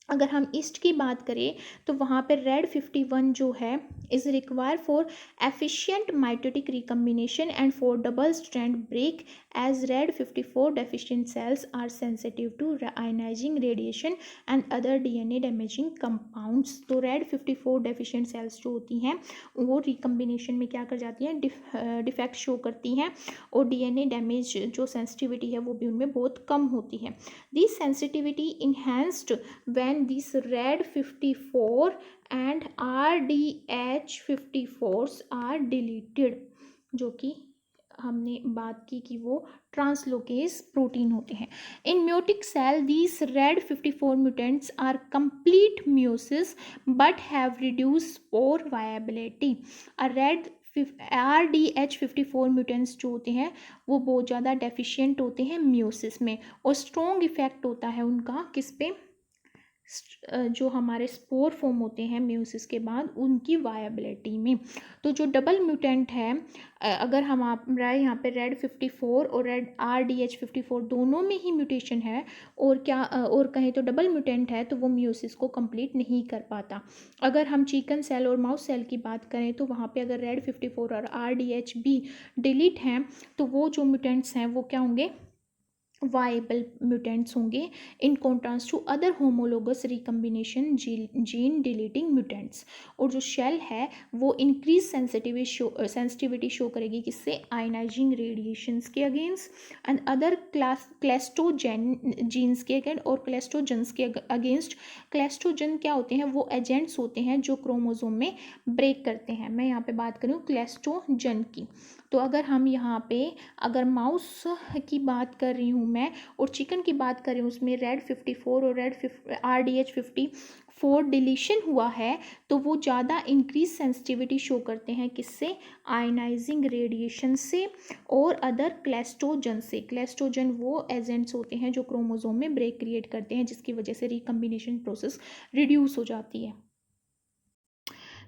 Speaker 1: अगर हम ईस्ट की बात करें तो वहाँ पे रेड 51 जो है is require for efficient mitotic recombination and for double strand break as Rad 54 deficient cells are sensitive to ionising radiation and other DNA damaging compounds. तो रेड 54 डेफिशिएंट सेल्स जो होती हैं वो रिकम्बिनेशन में क्या कर जाती हैं, डिफेक्ट शो करती हैं और डीएनए डैमेज जो सेंसिटिविटी है वो भी उनमें बहुत कम होती है। This sensitivity enhanced when this red 54 and RDH54s are deleted, जो कि हमने बात की कि वो ट्रांसलोकेज प्रोटीन होते हैं। In meiotic cells these rad 54 mutants are complete meiosis but have reduce spore viability. Rad RDH54 mutants जो होते हैं वो बहुत ज़्यादा डेफिशिएंट होते हैं म्यूसिस में और स्ट्रॉन्ग इफेक्ट होता है उनका किस पे, जो हमारे स्पोर फॉर्म होते हैं म्यूसिस के बाद उनकी वायबिलिटी में। तो जो डबल म्यूटेंट है अगर हमारा यहाँ पे रेड 54 और रेड RDH54 दोनों में ही म्यूटेशन है और क्या और कहें तो डबल म्यूटेंट है तो वो म्यूसिस को कंप्लीट नहीं कर पाता। अगर हम चिकन सेल और माउस सेल की बात करें तो वहाँ पे अगर रेड 54 और RDHB डिलीट हैं तो वो जो म्यूटेंट्स हैं वो क्या होंगे, वाइबल म्यूटेंट्स होंगे in contrast to other homologous recombination gene deleting mutants. और जो शेल है वो इंक्रीज सेंसिटिविटी शो करेगी किससे, आयनाइजिंग रेडिएशंस के अगेंस्ट एंड अदर क्लेस्टोजेन जीन्स के अगेंस्ट और क्लेस्टोजेंस के अगेंस्ट। क्लेस्टोजन क्या होते हैं, वो एजेंट्स होते हैं जो क्रोमोसोम में ब्रेक करते हैं। मैं यहाँ पे बात करूँ क्लेस्टोजन की। तो अगर हम यहाँ पे अगर माउस की बात कर रही हूँ मैं और चिकन की बात कर रही हूँ उसमें रेड 54 और रेड RDH54 डिलीशन हुआ है तो वो ज़्यादा इंक्रीज सेंसिटिविटी शो करते हैं किससे, आयनाइजिंग रेडिएशन से और अदर क्लेस्टोजन से। क्लेस्टोजन वो एजेंट्स होते हैं जो क्रोमोसोम में ब्रेक क्रिएट करते हैं जिसकी वजह से रिकम्बिनेशन प्रोसेस रिड्यूस हो जाती है।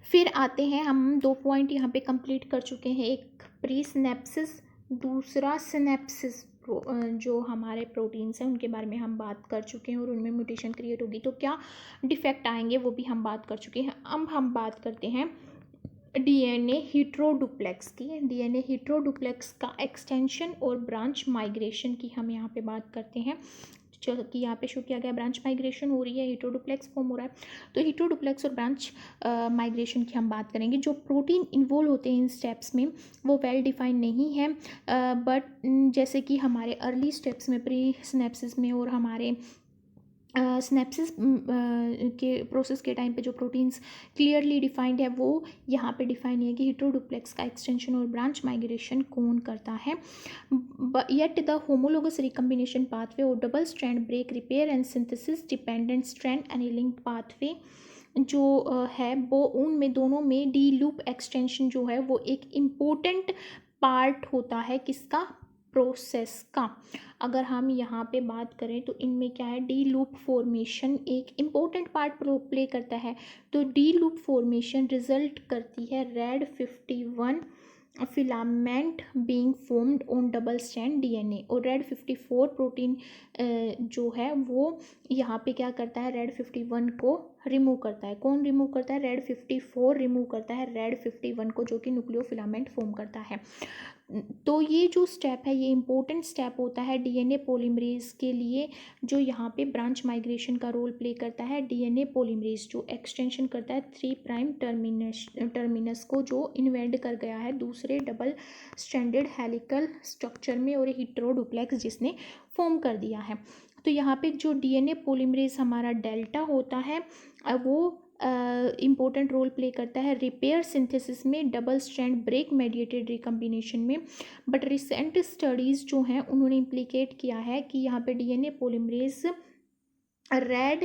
Speaker 1: फिर आते हैं हम 2 पॉइंट यहाँ पे कंप्लीट कर चुके हैं, एक प्री सिनेप्सिस, दूसरा सिनेप्सिस। जो हमारे प्रोटीन्स हैं उनके बारे में हम बात कर चुके हैं और उनमें म्यूटेशन क्रिएट होगी तो क्या डिफेक्ट आएंगे वो भी हम बात कर चुके हैं। अब हम बात करते हैं डीएनए हेटेरोडुप्लेक्स की। डीएनए हेटेरोडुप्लेक्स का एक्सटेंशन और ब्रांच माइग्रेशन की हम यहाँ पे बात करते हैं, जो कि यहाँ पे शो किया गया ब्रांच माइग्रेशन हो रही है, हेटेरोडुप्लेक्स फॉर्म हो रहा है। तो हेटेरोडुप्लेक्स और ब्रांच माइग्रेशन की हम बात करेंगे। जो प्रोटीन इन्वॉल्व होते हैं इन स्टेप्स में वो वेल डिफाइंड नहीं है, बट जैसे कि हमारे अर्ली स्टेप्स में प्री सिनेप्सिस में और हमारे सिनेप्सिस के प्रोसेस के टाइम पे जो प्रोटीन्स क्लियरली डिफाइंड है वो यहाँ पे डिफाइन है कि हेटेरोडुप्लेक्स का एक्सटेंशन और ब्रांच माइग्रेशन कौन करता है। Yet the homologous recombination pathway और double strand break repair and synthesis dependent strand annealing pathway जो है वो उनमें दोनों में डी लूप एक्सटेंशन जो है वो एक इम्पोर्टेंट पार्ट होता है किसका, प्रोसेस का। अगर हम यहाँ पे बात करें तो इनमें क्या है, डी लूप फॉर्मेशन एक इम्पोर्टेंट पार्ट प्ले करता है। तो डी लूप फॉर्मेशन रिजल्ट करती है Rad 51 filament being formed on double strand DNA, और रेड 54 प्रोटीन जो है वो यहाँ पे क्या करता है, रेड 51 को रिमूव करता है। कौन रिमूव करता है, रेड 54 रिमूव करता है रेड 51 को, जो कि न्यूक्लियो फिलामेंट फॉर्म करता है। तो ये जो स्टेप है ये इंपॉर्टेंट स्टेप होता है डीएनए पॉलीमरेज के लिए, जो यहाँ पे ब्रांच माइग्रेशन का रोल प्ले करता है। डीएनए पॉलीमरेज जो एक्सटेंशन करता है 3 प्राइम टर्मिनस को जो इन्वेंट कर गया है दूसरे डबल स्ट्रैंडेड हेलिकल स्ट्रक्चर में, और हेटेरोडुप्लेक्स जिसने फॉर्म कर दिया है। तो यहाँ पे जो डीएनए पॉलीमरेज हमारा डेल्टा होता है वो इम्पोर्टेंट रोल प्ले करता है रिपेयर सिंथेसिस में, double strand break mediated recombination में। बट रिसेंट स्टडीज़ जो हैं उन्होंने इम्प्लीकेट किया है कि यहाँ पे डीएनए पॉलीमरेज रेड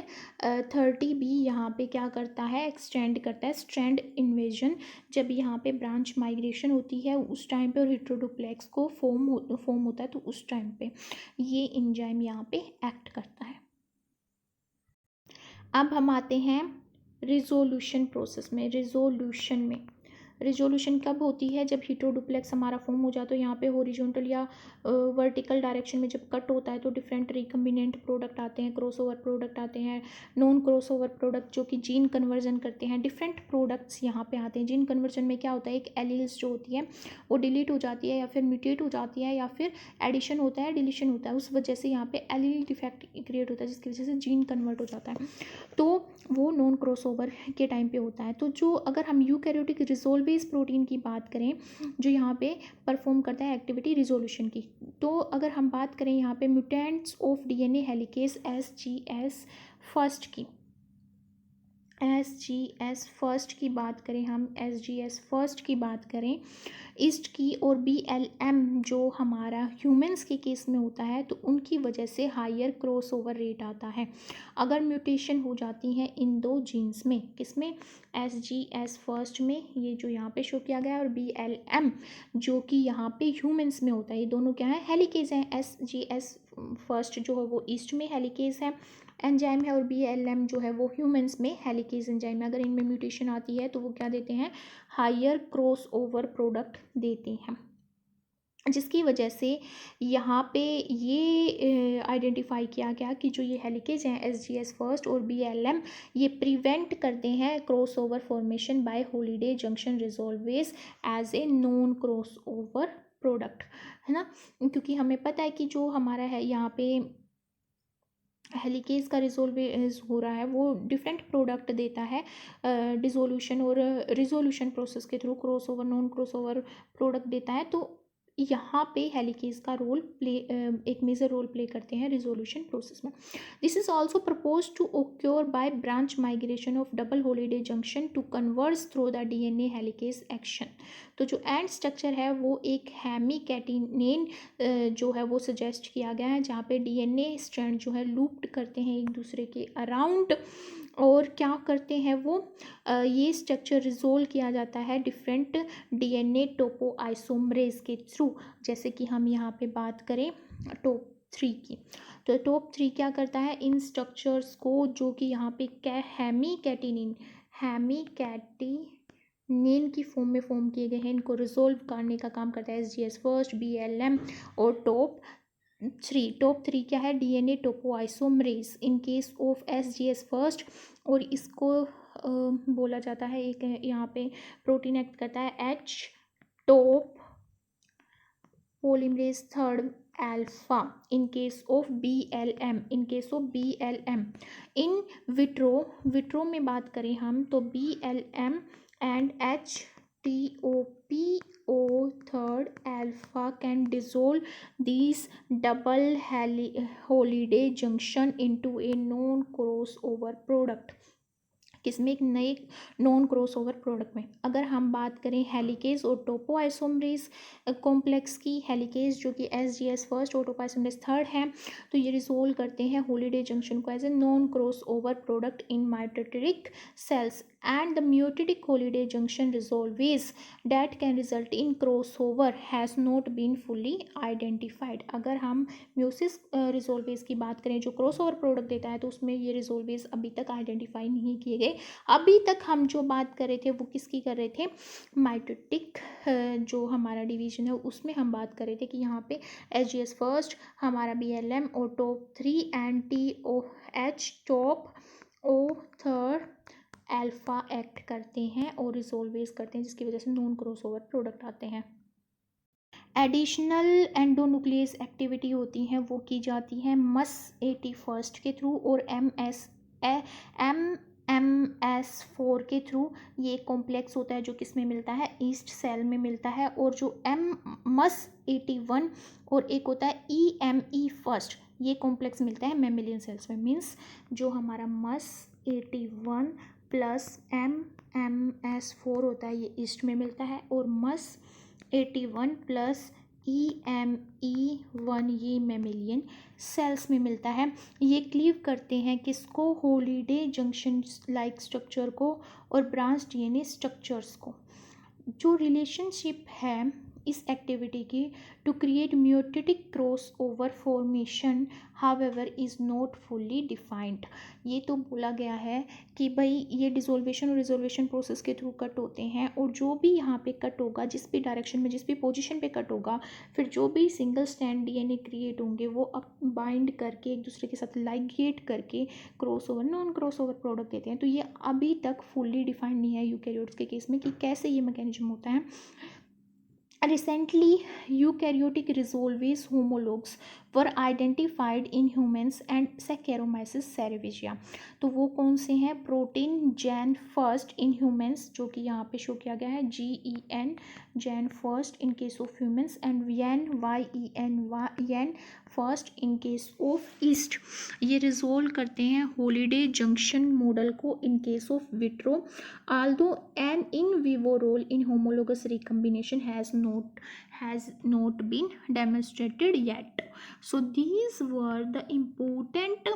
Speaker 1: 30 भी यहाँ पे क्या करता है, एक्सटेंड करता है स्ट्रैंड इन्वेजन। जब यहाँ पे ब्रांच माइग्रेशन होती है उस टाइम पे और हेटेरोडुप्लेक्स को फॉर्म होता है तो उस टाइम पे ये एंजाइम यहाँ पे एक्ट करता है। अब हम आते हैं रिजोल्यूशन प्रोसेस में। रिजोल्यूशन कब होती है, जब हेटेरोडुप्लेक्स हमारा फॉर्म हो जाता है। यहाँ पे हॉरिजॉन्टल या वर्टिकल डायरेक्शन में जब कट होता है तो डिफरेंट रिकम्बिनेंट प्रोडक्ट आते हैं, क्रॉसओवर प्रोडक्ट आते हैं, नॉन क्रॉसओवर प्रोडक्ट जो कि जीन कन्वर्जन करते हैं। डिफरेंट प्रोडक्ट्स यहाँ पे आते हैं। जीन कन्वर्जन में क्या होता है, एक एलील्स जो होती है वो डिलीट हो जाती है या फिर म्यूटेट हो जाती है या फिर एडिशन होता है, डिलीशन होता है, उस वजह से यहाँ पे एलील डिफेक्ट क्रिएट होता है जिसकी वजह से जीन कन्वर्ट हो जाता है। तो वो नॉन क्रॉसओवर के टाइम पे होता है। तो जो अगर हम यूकैरियोटिक रिजोल्वेज प्रोटीन की बात करें जो यहाँ पे परफॉर्म करता है एक्टिविटी रिजोल्यूशन की, तो अगर हम बात करें यहाँ पे mutants of DNA helicase SGS first की, एसजीएस फर्स्ट की बात करें, हम एसजीएस फर्स्ट की बात करें ईस्ट की, और बीएलएम जो हमारा ह्यूमंस के केस में होता है तो उनकी वजह से हायर क्रॉसओवर रेट आता है। अगर म्यूटेशन हो जाती है इन दो जीन्स में, किसमें, एसजीएस फर्स्ट में, ये जो यहाँ पे शो किया गया है, और बीएलएम जो कि यहाँ पे ह्यूमंस में होता है, ये दोनों क्या है, हेलिकेज हैं। एसजीएस फर्स्ट जो है वो ईस्ट में हेलिकेज है एंजाइम है, और बीएलएम जो है वो ह्यूमंस में हेलिकेज एंजाइम है। अगर इनमें म्यूटेशन आती है तो वो क्या देते हैं, हायर क्रॉस ओवर प्रोडक्ट देते हैं, जिसकी वजह से यहाँ पे ये आइडेंटिफाई किया गया कि जो ये हेलिकेज हैं एसजीएस फर्स्ट और बीएलएम, ये प्रिवेंट करते हैं cross over formation by Holliday junction resolvase as a non cross over product, है ना। क्योंकि हमें पता है कि जो हमारा है यहाँ पे हेलिकेज का रिजोल्वेज हो रहा है वो डिफरेंट प्रोडक्ट देता है डिसोल्यूशन और रिजोल्यूशन प्रोसेस के through, cross over non cross over product देता है। तो यहाँ पे हेलिकेज का रोल प्ले एक मेजर रोल प्ले करते हैं रिजोल्यूशन प्रोसेस में। This is also propose to occur by branch migration of double Holliday junction to converse through the DNA helicase action. तो जो एंड स्ट्रक्चर है वो एक हेमिकैटिनेन जो है वो सजेस्ट किया गया है, जहाँ पे डीएनए स्ट्रैंड जो है लूप्ड करते हैं एक दूसरे के अराउंड, और क्या करते हैं वो ये स्ट्रक्चर रिजोल्व किया जाता है डिफरेंट डीएनए टोपो आइसोमरेज के थ्रू। जैसे कि हम यहाँ पे बात करें टॉप 3 की, तो टॉप 3 क्या करता है, इन स्ट्रक्चर्स को जो कि यहाँ पे क्या हेमिकैटिनिन नेन की फॉर्म में फॉर्म किए गए हैं, इनको रिजोल्व करने का काम करता है SGS फर्स्ट, BLM और टॉप थ्री क्या है, DNA topoisomerase in case of SGS first. और इसको बोला जाता है, एक यहाँ पे प्रोटीन एक्ट करता है H top polymerase third alpha in case of BLM in vitro में बात करें हम तो BLM and HTOPO third alpha can dissolve these double holiday junction into a non crossover product। किसमें, एक नए नॉन क्रॉसओवर प्रोडक्ट में। अगर हम बात करें हेलिकेज और टोपोआइसोमरेज कॉम्प्लेक्स की, हेलिकेज जो कि SGS फर्स्ट और टोपोआइसोमरेज थर्ड है, तो ये रिजोल्व करते हैं होलिडे जंक्शन को as a non crossover product in mitotic cells and the meiotic Holliday junction resolvase that can result in crossover has not been fully identified. अगर हम meiosis रिजोल्वेज की बात करें जो क्रॉसओवर प्रोडक्ट देता है, तो उसमें ये रिजोल्वेज अभी तक आइडेंटिफाई नहीं किए गए। अभी तक हम जो बात कर रहे थे वो किसकी कर रहे थे, माइटोटिक जो हमारा डिवीजन है उसमें हम बात कर रहे थे कि यहाँ पे SGS फर्स्ट, हमारा BLM और top three and TOH top O third alpha act करते हैं और रिजोल्वेज करते हैं, जिसकी वजह से नॉन क्रॉसओवर प्रोडक्ट आते हैं। एडिशनल एंडोन्यूक्लियस एक्टिविटी होती हैं वो की जाती है MUS81 के थ्रू और MS4 के थ्रू। ये कॉम्प्लेक्स होता है जो किस में मिलता है, ईस्ट सेल में मिलता है। और जो MUS81 और एक होता है EME1, ये कॉम्प्लेक्स मिलता है मेमेलियन सेल्स में। मीन्स जो हमारा MUS81 प्लस MS4 होता है ये ईस्ट में मिलता है, और MUS81 प्लस EME1 ये मेमेलियन सेल्स में मिलता है। ये क्लीव करते हैं किसको, होलिडे जंक्शन लाइक स्ट्रक्चर को और ब्रांच DNA स्ट्रक्चर्स को। जो रिलेशनशिप है इस एक्टिविटी की to create meiotic cross over formation however is not fully defined. ये तो बोला गया है कि भाई ये डिसोल्वेशन और रिजोल्वेशन प्रोसेस के थ्रू कट होते हैं, और जो भी यहाँ पे कट होगा, जिस भी डायरेक्शन में, जिस भी पोजीशन पे कट होगा, फिर जो भी सिंगल स्टैंड DNA क्रिएट होंगे वो अब बाइंड करके एक दूसरे के साथ लाइगेट करके cross over non cross over product देते हैं। तो ये अभी तक फुल्ली डिफाइंड नहीं है यूकैरियोट्स के केस में कि कैसे ये मैकेनिज्म होता है। Recently, eukaryotic resolvase homologs were identified in humans and Saccharomyces cerevisiae। तो वो कौन से हैं, protein Jain first in humans, जो कि यहाँ पे शो किया गया है GEN Jain first in case of humans, and YEN first in case of east. ये रिजोल्व करते हैं होलिडे जंक्शन मॉडल को इन case of vitro, although an in vivo role in homologous recombination has not been demonstrated yet. So these were the important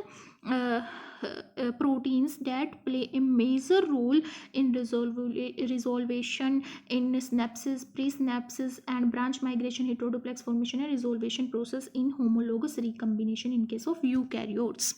Speaker 1: proteins that play a major role in resolvation in synapses, presynapses and branch migration, heteroduplex formation and resolvation process in homologous recombination in case of eukaryotes।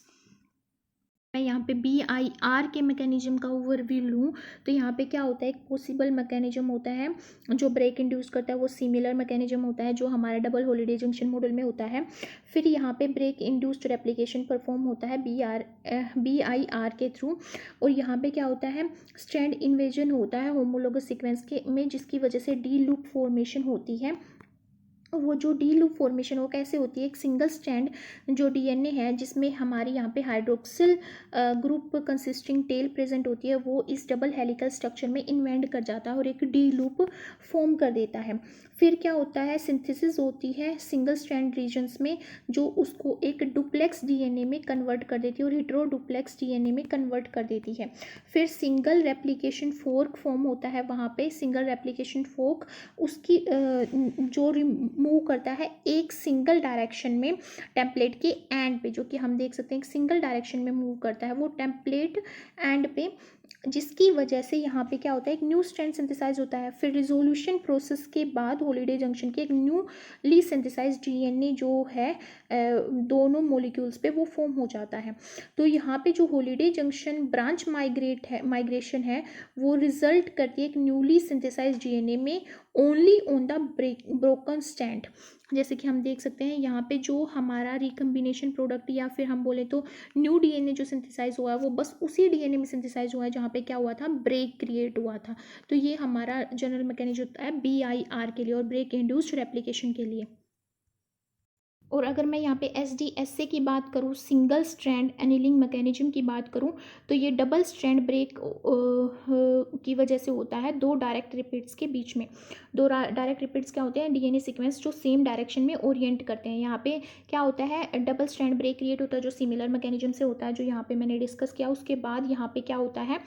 Speaker 1: मैं यहाँ पे BIR के mechanism का overview लूँ तो यहाँ पे क्या होता है, एक पॉसिबल मैकेनिज्म होता है जो ब्रेक इंड्यूस करता है, वो सिमिलर मैकेनिज्म होता है जो हमारा डबल हॉलिडे जंक्शन मॉडल में होता है। फिर यहाँ पे ब्रेक इंड्यूस्ड रेप्लिकेशन परफॉर्म होता है BIR के थ्रू, और यहाँ पे क्या होता है, स्ट्रैंड इन्वेजन होता है होमोलोगस सीक्वेंस के में, जिसकी वजह से डी लूप फॉर्मेशन होती है। वो जो डी लूप फॉर्मेशन वो कैसे होती है, एक सिंगल स्ट्रैंड जो DNA है जिसमें हमारी यहाँ पे hydroxyl group consisting tail present होती है, वो इस डबल हेलिकल स्ट्रक्चर में इन्वेंट कर जाता है और एक डी लूप फॉर्म कर देता है। फिर क्या होता है, सिंथेसिस होती है सिंगल स्ट्रैंड रीजन्स में जो उसको एक डुप्लेक्स DNA में कन्वर्ट कर देती है और हेटेरो डुप्लेक्स DNA में कन्वर्ट कर देती है। फिर सिंगल रेप्लिकेशन फोर्क फॉर्म होता है, वहाँ पे सिंगल रेप्लिकेशन फोर्क उसकी जो मूव करता है एक सिंगल डायरेक्शन में टेम्पलेट के एंड पे, जो कि हम देख सकते हैं एक सिंगल डायरेक्शन में मूव करता है, वो टेम्पलेट एंड पे जिसकी वजह से यहाँ पे क्या होता है, एक न्यू स्ट्रैंड सिंथेसाइज होता है। फिर रिजोल्यूशन प्रोसेस के बाद हॉलीडे जंक्शन के एक न्यूली सिंथेसाइज डीएनए जो है दोनों मॉलिक्यूल्स पे वो फॉर्म हो जाता है। तो यहाँ पे जो हॉलीडे जंक्शन ब्रांच माइग्रेशन है वो रिजल्ट करती है एक न्यूली सिंथेसाइज डीएनए में only on the broken strand. जैसे कि हम देख सकते हैं यहाँ पे जो हमारा रिकम्बिनेशन प्रोडक्ट या फिर हम बोले तो न्यू डीएनए जो सिंथेसाइज हुआ है वो बस उसी डीएनए में सिंथेसाइज हुआ है जहाँ पे क्या हुआ था, ब्रेक क्रिएट हुआ था। तो ये हमारा जनरल मैकेनिज्म होता है BIR के लिए और ब्रेक इंड्यूस्ड रेप्लिकेशन के लिए। और अगर मैं यहाँ पे SDSA की बात करूँ, सिंगल स्ट्रैंड एनीलिंग मैकेनिज्म की बात करूँ, तो ये डबल स्ट्रैंड ब्रेक की वजह से होता है दो डायरेक्ट रिपीट्स के बीच में। दो डायरेक्ट रिपीट्स क्या होते हैं, डीएनए सीक्वेंस जो सेम डायरेक्शन में ओरिएंट करते हैं। यहाँ पे क्या होता है, डबल स्ट्रैंड ब्रेक क्रिएट होता है जो सिमिलर मैकेनिज्म से होता है, जो यहाँ पे मैंने डिस्कस किया। उसके बाद यहाँ पे क्या होता है,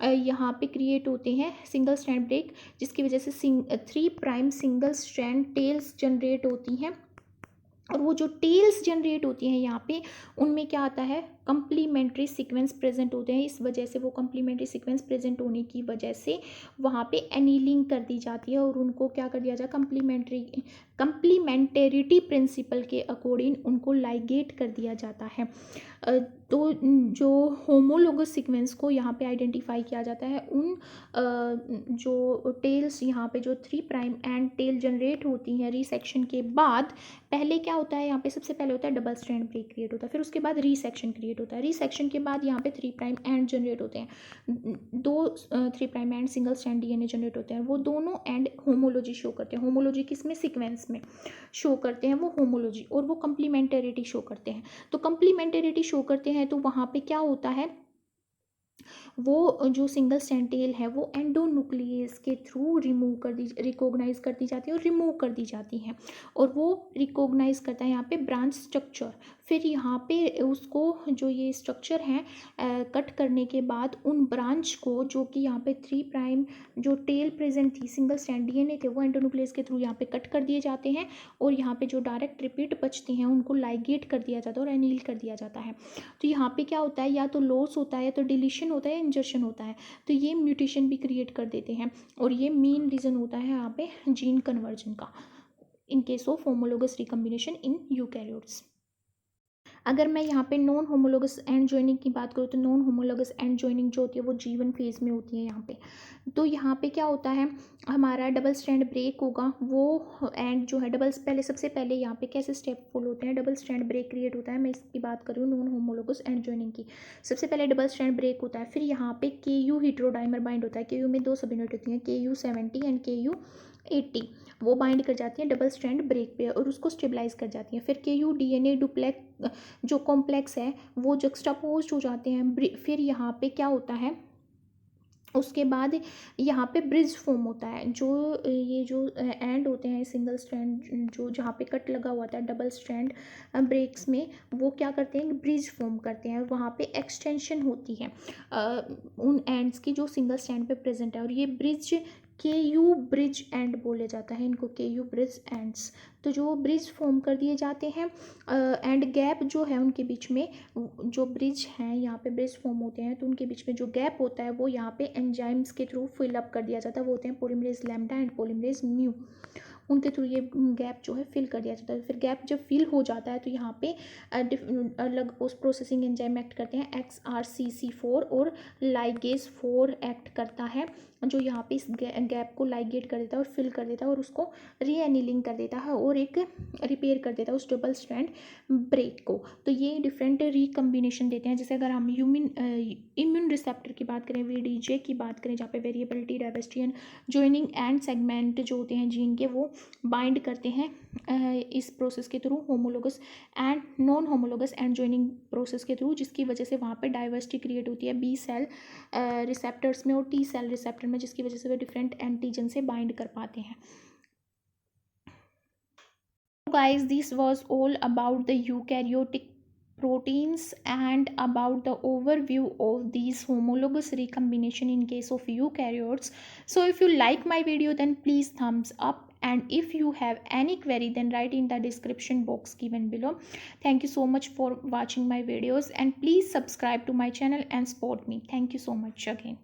Speaker 1: यहाँ पे क्रिएट होते हैं सिंगल स्ट्रैंड ब्रेक, जिसकी वजह से 3' सिंगल स्ट्रैंड टेल्स जनरेट होती हैं। और वो जो टेल्स जनरेट होती हैं यहाँ पे, उनमें क्या आता है, कंप्लीमेंट्री सीक्वेंस प्रेजेंट होते हैं। इस वजह से वो कंप्लीमेंट्री सीक्वेंस प्रेजेंट होने की वजह से वहाँ पे एनीलिंग कर दी जाती है और उनको क्या कर दिया जाए, कंप्लीमेंटेरिटी प्रिंसिपल के अकॉर्डिंग उनको लाइगेट कर दिया जाता है। तो जो होमोलोगस सीक्वेंस को यहाँ पे आइडेंटिफाई किया जाता है, उन जो टेल्स यहाँ पे जो 3' एंड टेल जनरेट होती हैं रीसेक्शन के बाद, पहले क्या होता है, यहाँ पे सबसे पहले होता है डबल स्ट्रैंड ब्रेक क्रिएट होता है, फिर उसके बाद रीसेक्शन क्रिएट होता है। रीसेक्शन के बाद यहाँ पे 3' एंड जनरेट होते हैं, दो 3' and single strand DNA generate होते हैं। वो दोनों एंड होमोलॉजी शो करते हैं। होमोलॉजी किसमें, सीक्वेंस में शो करते हैं वो होमोलॉजी, और वो कंप्लीमेंटेरिटी शो करते हैं। तो कंप्लीमेंटेरिटी शो करते हैं तो वहाँ पे क्या होता है, वो जो सिंगल स्ट्रैंड टेल है वो एंडोन्यूक्लियस के थ्रू रिकॉग्नाइज कर दी जाती है और रिमूव कर दी जाती हैं। और वो रिकॉग्नाइज करता है यहाँ पे ब्रांच स्ट्रक्चर। फिर यहाँ पे उसको जो ये स्ट्रक्चर हैं कट करने के बाद उन ब्रांच को, जो कि यहाँ पे 3' जो टेल प्रेजेंट थी, सिंगल स्ट्रैंड डीएनए थे, वो एंडोन्यूक्लियस के थ्रू यहाँ पे कट कर दिए जाते हैं। और यहाँ पे जो डायरेक्ट रिपीट बचती हैं उनको लाइगेट कर दिया जाता है और एनील कर दिया जाता है। तो यहाँ पे क्या होता है, या तो लॉस होता है या तो डिलीशन होता है या इंजर्शन होता है। तो ये म्यूटेशन भी क्रिएट कर देते हैं और ये मेन रीज़न होता है यहाँ पे जीन कन्वर्जन का इन case of homologous recombination in eukaryotes. अगर मैं यहाँ पे नॉन होमोलोगस एंड जॉइनिंग की बात करूँ, तो नॉन होमोलोगस एंड जॉइनिंग जो होती है वो G1 फेज में होती है यहाँ पे। तो यहाँ पे क्या होता है, हमारा डबल स्ट्रैंड ब्रेक होगा, वो एंड जो है सबसे पहले यहाँ पे कैसे स्टेप फॉलो होते हैं, डबल स्ट्रैंड ब्रेक क्रिएट होता है। मैं इसकी बात कर रही हूँ नॉन होमोलोगस एंड जॉइनिंग की। सबसे पहले डबल स्ट्रैंड ब्रेक होता है, फिर यहाँ पे KU हेटेरोडाइमर बाइंड होता है। KU में दो सब यूनिट होती हैं, KU70 एंड KU80, वो बाइंड कर जाती हैं डबल स्ट्रैंड ब्रेक पे और उसको स्टेबलाइज कर जाती हैं। फिर KU DNA डुप्लेक्स जो कॉम्प्लेक्स है वो जक्स्टापोज्ड हो जाते हैं। फिर यहाँ पे क्या होता है, उसके बाद यहाँ पे ब्रिज फॉर्म होता है। जो ये जो एंड होते हैं सिंगल स्ट्रैंड, जो जहाँ पे कट लगा हुआ था डबल स्ट्रैंड ब्रेक्स में, वो क्या करते हैं, ब्रिज फॉर्म करते हैं। वहाँ पे एक्सटेंशन होती है उन एंड्स की जो सिंगल स्ट्रैंड पे प्रेजेंट है, और ये ब्रिज KU ब्रिज एंड बोले जाता है इनको, KU ब्रिज एंड्स। तो जो ब्रिज फॉर्म कर दिए जाते हैं एंड गैप जो है उनके बीच में, जो ब्रिज हैं यहाँ पे ब्रिज फॉर्म होते हैं, तो उनके बीच में जो गैप होता है वो यहाँ पे एंजाइम्स के थ्रू फिल अप कर दिया जाता है। वो होते हैं polymerase lambda and polymerase mu, उनके थ्रू ये गैप जो है फिल कर दिया जाता है। फिर गैप जब फिल हो जाता है तो यहाँ पे अलग पोस्ट प्रोसेसिंग एंजाइम एक्ट करते हैं, XRCC4 और लाइगेज 4 एक्ट करता है, जो यहाँ पे इस गैप को लाइगेट कर देता है और फिल कर देता है और उसको रीएनीलिंग कर देता है और एक रिपेयर कर देता है उस डबल स्ट्रैंड ब्रेक को। तो ये डिफरेंट रिकम्बिनेशन देते हैं। जैसे अगर हम इम्यून रिसेप्टर की बात करें, VDJ की बात करें, जहाँ पे variability, diversity and joining and segment जो होते हैं जीन के, वो बाइंड करते हैं इस प्रोसेस के through, homologous and non homologous end joining process के थ्रू, जिसकी वजह से वहाँ पे डाइवर्सिटी क्रिएट होती है B सेल रिसेप्टर्स में और T सेल रिसेप्टर में, जिसकी वजह से वे डिफरेंट एंटीजन से बाइंड कर पाते हैं। Guys, this was all about the eukaryotic proteins and about the overview of these homologous recombination in case of eukaryotes. So if you like my video, then please thumbs up, and if you have any query, then write in the description box given below. Thank you so much for watching my videos, and please subscribe to my channel and support me. Thank you so much again.